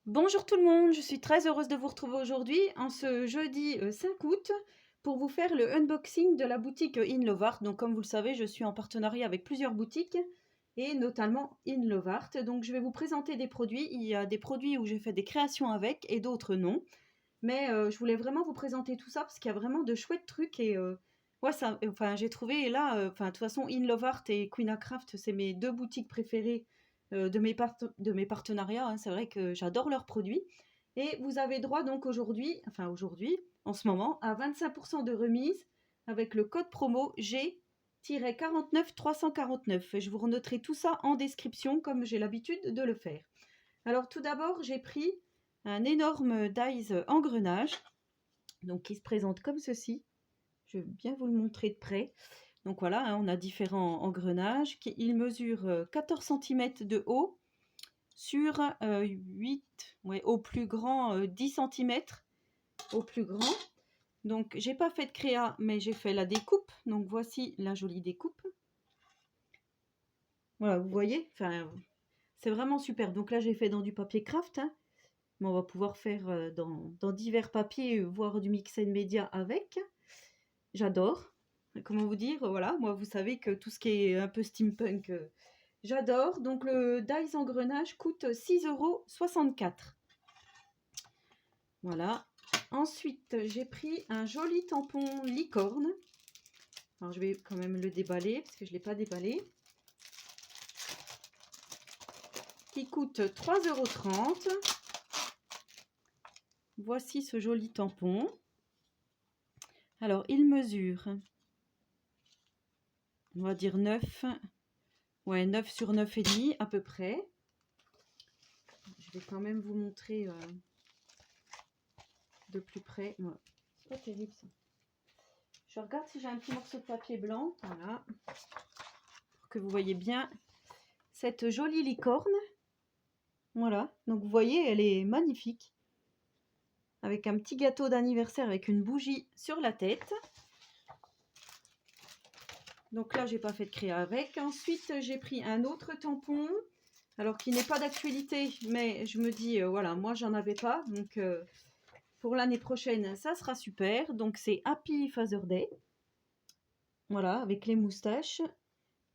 Bonjour tout le monde, je suis très heureuse de vous retrouver aujourd'hui en ce jeudi 5 août pour vous faire le unboxing de la boutique Inlovart. Donc comme vous le savez, je suis en partenariat avec plusieurs boutiques et notamment Inlovart. Donc je vais vous présenter des produits. Il y a des produits où j'ai fait des créations avec et d'autres non. Mais je voulais vraiment vous présenter tout ça parce qu'il y a vraiment de chouettes trucs et ouais, ça, enfin, j'ai trouvé là, enfin, de toute façon, Inlovart et Queen Craft, c'est mes deux boutiques préférées de mes partenariats, hein. C'est vrai que j'adore leurs produits. Et vous avez droit donc aujourd'hui, en ce moment, à 25% de remise avec le code promo G-49349. Et je vous renoterai tout ça en description comme j'ai l'habitude de le faire. Alors tout d'abord, j'ai pris un énorme dies engrenage, donc qui se présente comme ceci. Je vais bien vous le montrer de près. Donc voilà, hein, on a différents engrenages. Il mesure 14 cm de haut sur 8, ouais, au plus grand 10 cm au plus grand. Donc j'ai pas fait de créa, mais j'ai fait la découpe. Donc voici la jolie découpe. Voilà, vous voyez, enfin, c'est vraiment super. Donc là j'ai fait dans du papier craft, hein. Mais on va pouvoir faire dans divers papiers, voire du mix and media avec. J'adore. Comment vous dire, voilà, moi vous savez que tout ce qui est un peu steampunk, j'adore. Donc le dies engrenage coûte 6,64 €. Voilà. Ensuite, j'ai pris un joli tampon licorne. Alors je vais quand même le déballer parce que je ne l'ai pas déballé. Qui coûte 3,30 €. Voici ce joli tampon. Alors il mesure, on va dire 9. Ouais, 9 sur 9,5 à peu près. Je vais quand même vous montrer de plus près. Ouais, c'est pas terrible ça. Je regarde si j'ai un petit morceau de papier blanc. Voilà. Pour que vous voyez bien cette jolie licorne. Voilà. Donc vous voyez, elle est magnifique. Avec un petit gâteau d'anniversaire avec une bougie sur la tête. Donc là, j'ai pas fait de créa avec. Ensuite, j'ai pris un autre tampon. Alors qui n'est pas d'actualité, mais je me dis, voilà, moi j'en avais pas. Donc pour l'année prochaine, ça sera super. Donc c'est Happy Father Day. Voilà, avec les moustaches,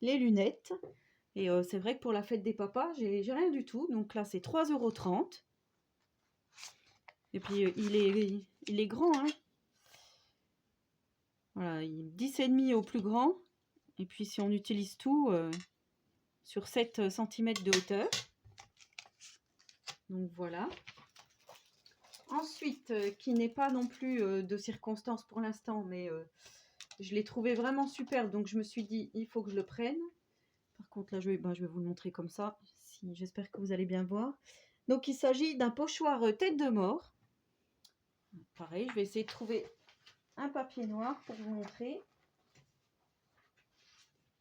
les lunettes. Et c'est vrai que pour la fête des papas, j'ai rien du tout. Donc là, c'est 3,30 €. Et puis il est grand, hein. Voilà, 10,5 au plus grand. Et puis si on utilise tout, sur 7 cm de hauteur. Donc voilà. Ensuite, qui n'est pas non plus de circonstance pour l'instant, mais je l'ai trouvé vraiment super. Donc je me suis dit, il faut que je le prenne. Par contre, là, je vais vous le montrer comme ça. J'espère que vous allez bien voir. Donc il s'agit d'un pochoir tête de mort. Pareil, je vais essayer de trouver un papier noir pour vous montrer.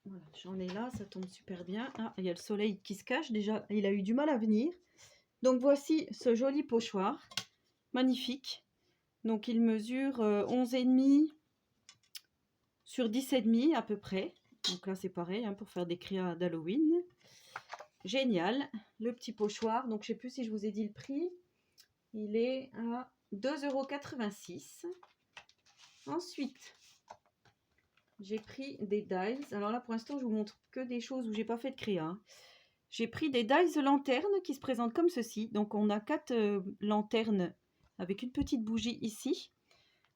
Voilà, j'en ai là, ça tombe super bien. Ah, il y a le soleil qui se cache déjà, il a eu du mal à venir. Donc voici ce joli pochoir, magnifique. Donc il mesure 11,5 sur 10,5 à peu près. Donc là c'est pareil, hein, pour faire des créas d'Halloween. Génial, le petit pochoir. Donc je ne sais plus si je vous ai dit le prix. Il est à 2,86 €. Ensuite, j'ai pris des dies. Alors là, pour l'instant, je vous montre que des choses où j'ai pas fait de créa. J'ai pris des dies lanternes qui se présentent comme ceci. Donc, on a 4 lanternes avec une petite bougie ici.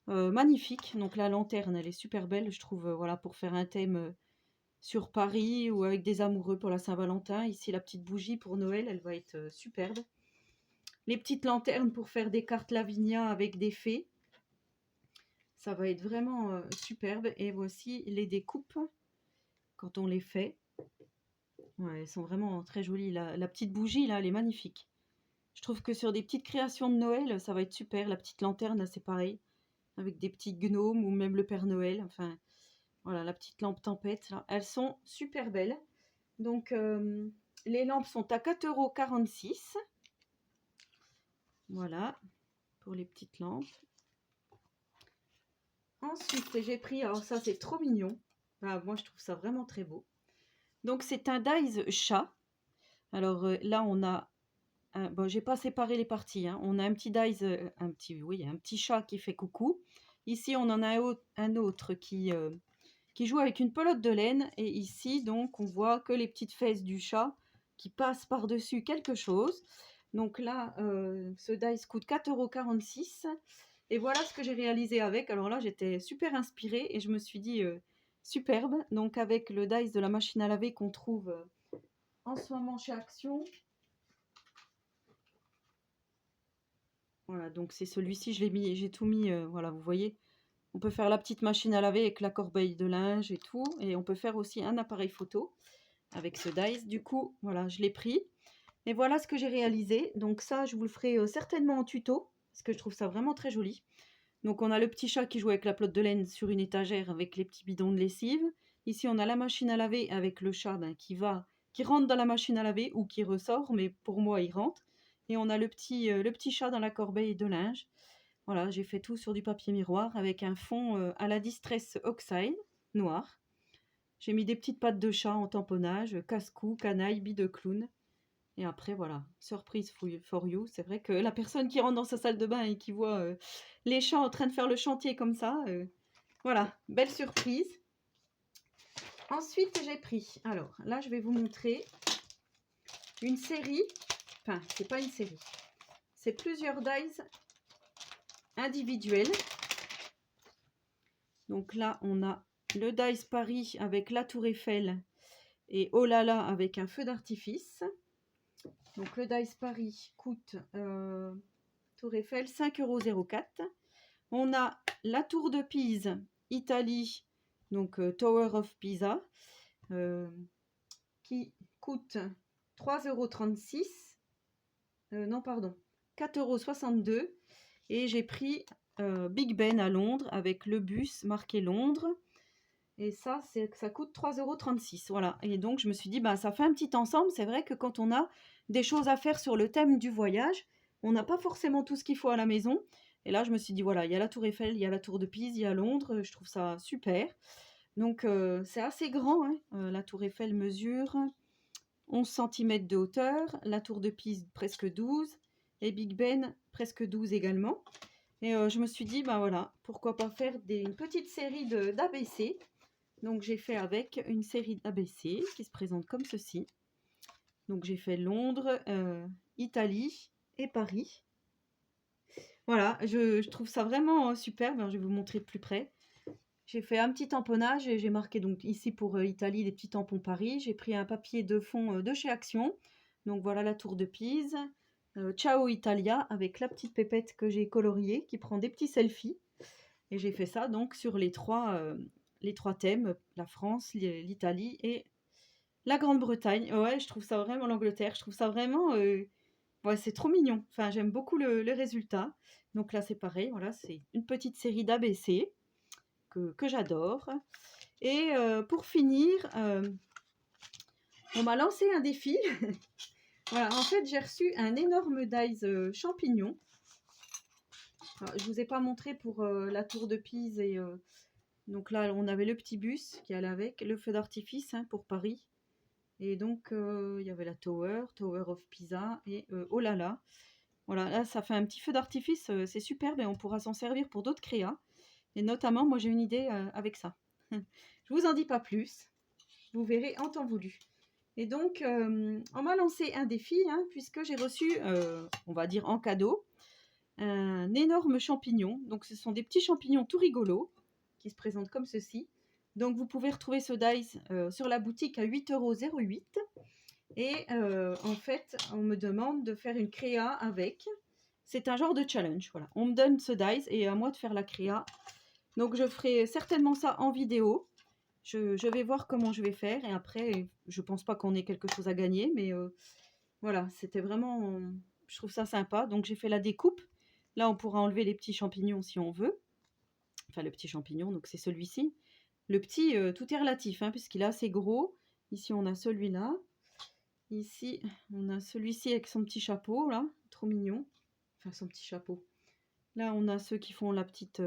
Magnifique. Donc, la lanterne, elle est super belle, je trouve, voilà, pour faire un thème sur Paris ou avec des amoureux pour la Saint-Valentin. Ici, la petite bougie pour Noël, elle va être superbe. Les petites lanternes pour faire des cartes Lavinia avec des fées. Ça va être vraiment superbe. Et voici les découpes quand on les fait. Ouais, elles sont vraiment très jolies. La petite bougie, là, elle est magnifique. Je trouve que sur des petites créations de Noël, ça va être super. La petite lanterne, là, c'est pareil. Avec des petits gnomes ou même le Père Noël. Enfin, voilà, la petite lampe tempête, là. Elles sont super belles. Donc, les lampes sont à 4,46 €. Voilà, pour les petites lampes. Ensuite, j'ai pris, alors ça, c'est trop mignon. Ah, moi, je trouve ça vraiment très beau. Donc, c'est un dies chat. Alors là, on a bon, j'ai pas séparé les parties, hein. On a un petit dice, oui, un petit chat qui fait coucou. Ici, on en a un autre qui joue avec une pelote de laine. Et ici, donc, on voit que les petites fesses du chat qui passent par-dessus quelque chose. Donc là, ce dice coûte 4,46 €. Et voilà ce que j'ai réalisé avec. Alors là, j'étais super inspirée et je me suis dit superbe. Donc avec le dice de la machine à laver qu'on trouve en ce moment chez Action. Voilà, donc c'est celui-ci, j'ai tout mis, voilà, vous voyez. On peut faire la petite machine à laver avec la corbeille de linge et tout. Et on peut faire aussi un appareil photo avec ce dice. Du coup, voilà, je l'ai pris. Et voilà ce que j'ai réalisé. Donc ça, je vous le ferai certainement en tuto, parce que je trouve ça vraiment très joli. Donc on a le petit chat qui joue avec la pelote de laine sur une étagère avec les petits bidons de lessive. Ici, on a la machine à laver avec le chat qui rentre dans la machine à laver ou qui ressort, mais pour moi, il rentre. Et on a le petit chat dans la corbeille de linge. Voilà, j'ai fait tout sur du papier miroir avec un fond à la Distress Oxide noir. J'ai mis des petites pattes de chat en tamponnage, casse-cou, canaille, bille de clown. Et après, voilà, surprise for you. C'est vrai que la personne qui rentre dans sa salle de bain et qui voit les chats en train de faire le chantier comme ça, voilà, belle surprise. Ensuite, j'ai pris, alors là, je vais vous montrer une série, enfin, c'est pas une série, c'est plusieurs dies individuels. Donc là, on a le dice Paris avec la tour Eiffel et oh là là avec un feu d'artifice. Donc le dice Paris coûte tour Eiffel 5,04 €. On a la tour de Pise, Italie, donc Tower of Pisa, qui coûte 3,36 €. Non, pardon, 4,62 €. Et j'ai pris Big Ben à Londres avec le bus marqué Londres. Et ça coûte 3,36 €. Voilà. Et donc, je me suis dit, bah, ça fait un petit ensemble. C'est vrai que quand on a des choses à faire sur le thème du voyage, on n'a pas forcément tout ce qu'il faut à la maison. Et là, je me suis dit, voilà, il y a la tour Eiffel, il y a la tour de Pise, il y a Londres. Je trouve ça super. Donc, c'est assez grand, hein. La tour Eiffel mesure 11 cm de hauteur. La tour de Pise, presque 12. Et Big Ben, presque 12 également. Et je me suis dit, bah voilà, pourquoi pas faire une petite série d'ABC. Donc j'ai fait avec une série d'ABC qui se présente comme ceci. Donc j'ai fait Londres, Italie et Paris. Voilà, je trouve ça vraiment superbe. Alors, je vais vous montrer de plus près. J'ai fait un petit tamponnage et j'ai marqué donc ici pour Italie des petits tampons Paris. J'ai pris un papier de fond de chez Action. Donc voilà la tour de Pise. Ciao Italia avec la petite pépette que j'ai coloriée qui prend des petits selfies. Et j'ai fait ça donc sur les trois thèmes, la France, l'Italie et la Grande-Bretagne. Ouais, je trouve ça vraiment l'Angleterre. Je trouve ça vraiment... ouais, c'est trop mignon. Enfin, j'aime beaucoup le résultat. Donc là, c'est pareil. Voilà, c'est une petite série d'ABC que j'adore. Et pour finir, on m'a lancé un défi. Voilà, en fait, j'ai reçu un énorme dice champignon. Alors, je ne vous ai pas montré pour la tour de Pise. Et donc là, on avait le petit bus qui allait avec, le feu d'artifice pour Paris. Et donc, il y avait la Tower of Pisa et oh là là. Voilà, là, ça fait un petit feu d'artifice, c'est superbe et on pourra s'en servir pour d'autres créas. Et notamment, moi, j'ai une idée avec ça. Je vous en dis pas plus. Vous verrez en temps voulu. Et donc, on m'a lancé un défi, puisque j'ai reçu, on va dire en cadeau, un énorme champignon. Donc, ce sont des petits champignons tout rigolos qui se présentent comme ceci. Donc, vous pouvez retrouver ce dice sur la boutique à 8,08 €. Et en fait, on me demande de faire une créa avec. C'est un genre de challenge. Voilà. On me donne ce dice et à moi de faire la créa. Donc, je ferai certainement ça en vidéo. Je vais voir comment je vais faire. Et après, je pense pas qu'on ait quelque chose à gagner. Mais voilà, c'était vraiment... je trouve ça sympa. Donc, j'ai fait la découpe. Là, on pourra enlever les petits champignons si on veut. Enfin, le petit champignon, donc c'est celui-ci. Le petit, tout est relatif, puisqu'il est assez gros. Ici, on a celui-là. Ici, on a celui-ci avec son petit chapeau, là. Trop mignon. Enfin, son petit chapeau. Là, on a ceux qui font la petite...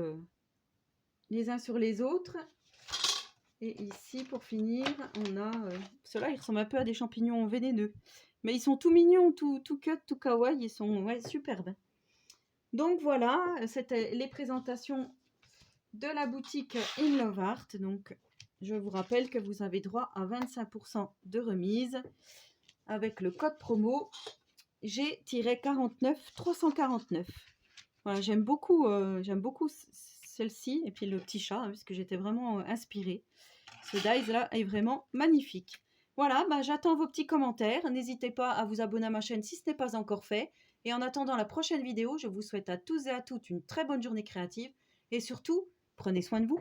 les uns sur les autres. Et ici, pour finir, on a... ceux-là, ils ressemblent un peu à des champignons vénéneux. Mais ils sont tout mignons, tout cut, tout kawaii, ils sont ouais, superbes. Donc voilà, c'était les présentations de la boutique In Love Art. Donc je vous rappelle que vous avez droit à 25% de remise avec le code promo G-49 349. Voilà, j'aime beaucoup celle-ci et puis le petit chat, hein, puisque j'étais vraiment inspirée. Ce dies là est vraiment magnifique. Voilà, bah, j'attends vos petits commentaires. N'hésitez pas à vous abonner à ma chaîne si ce n'est pas encore fait. Et en attendant la prochaine vidéo, je vous souhaite à tous et à toutes une très bonne journée créative. Et surtout, prenez soin de vous.